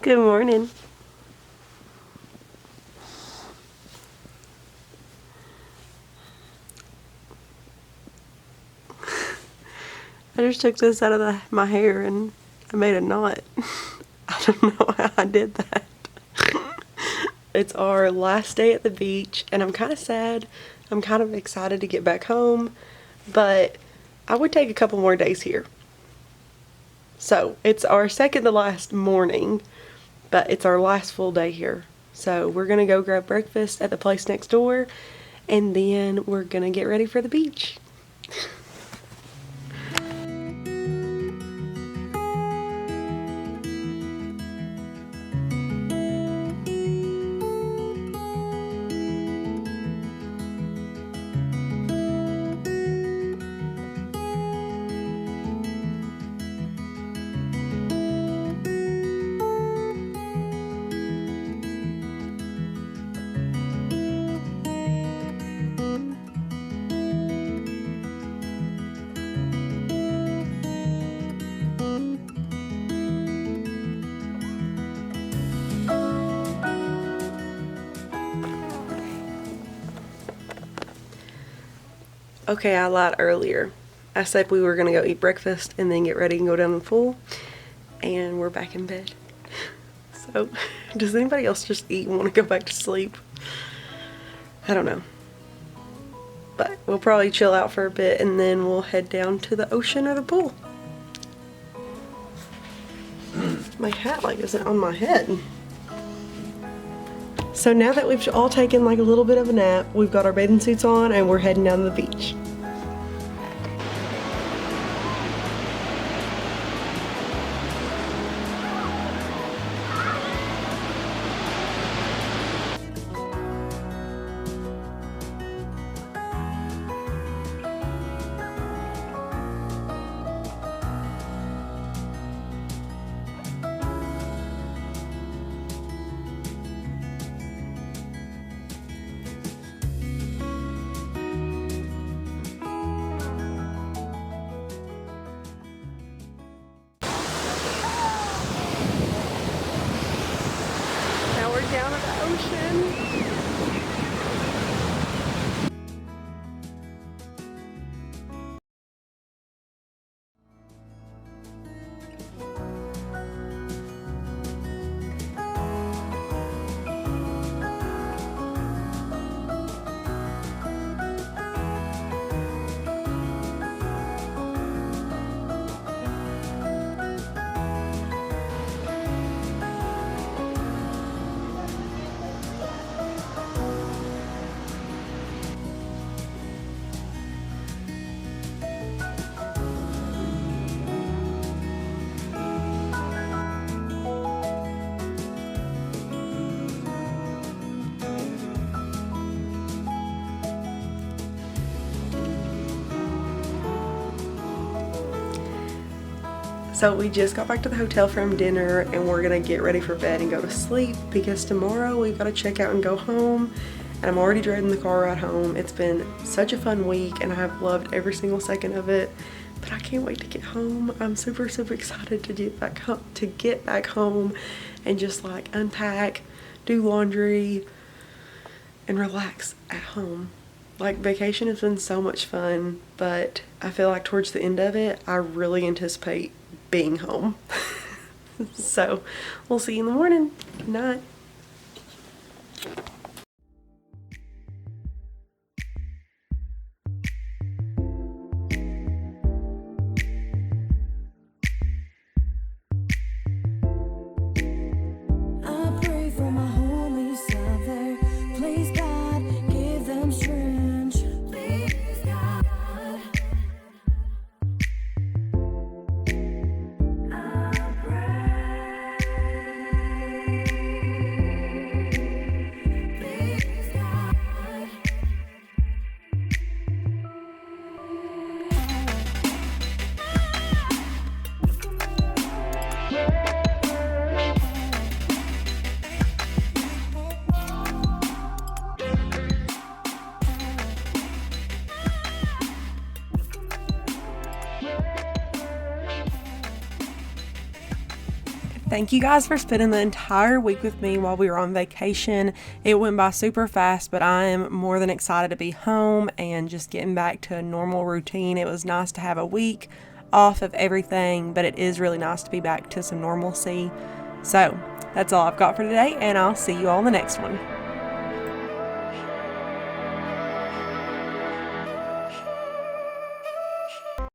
Good morning. I just took this out of my hair and I made a knot. I don't know how I did that. It's our last day at the beach and I'm kind of sad. I'm kind of excited to get back home, but I would take a couple more days here. So it's our second to last morning, but it's our last full day here. So we're gonna go grab breakfast at the place next door and then we're gonna get ready for the beach. Okay, I lied earlier. I said we were gonna go eat breakfast and then get ready and go down the pool, and we're back in bed. So, does anybody else just eat and want to go back to sleep? I don't know. But we'll probably chill out for a bit and then we'll head down to the ocean or the pool. My hat like isn't on my head. So now that we've all taken like a little bit of a nap, we've got our bathing suits on and we're heading down to the beach. Now we're down at the ocean. So we just got back to the hotel from dinner and we're gonna get ready for bed and go to sleep because tomorrow we've got to check out and go home, and I'm already dreading the car ride home. It's been such a fun week and I have loved every single second of it, but I can't wait to get home. I'm super excited to get back home and just like unpack, do laundry, and relax at home. Like, vacation has been so much fun, but I feel like towards the end of it, I really anticipate being home. So, we'll see you in the morning. Good night. I pray for my homies out there. Please God, give them strength. Please God. I pray. Thank you guys for spending the entire week with me while we were on vacation. It went by super fast, but I am more than excited to be home and just getting back to a normal routine. It was nice to have a week off of everything, but it is really nice to be back to some normalcy. So that's all I've got for today, and I'll see you all in the next one.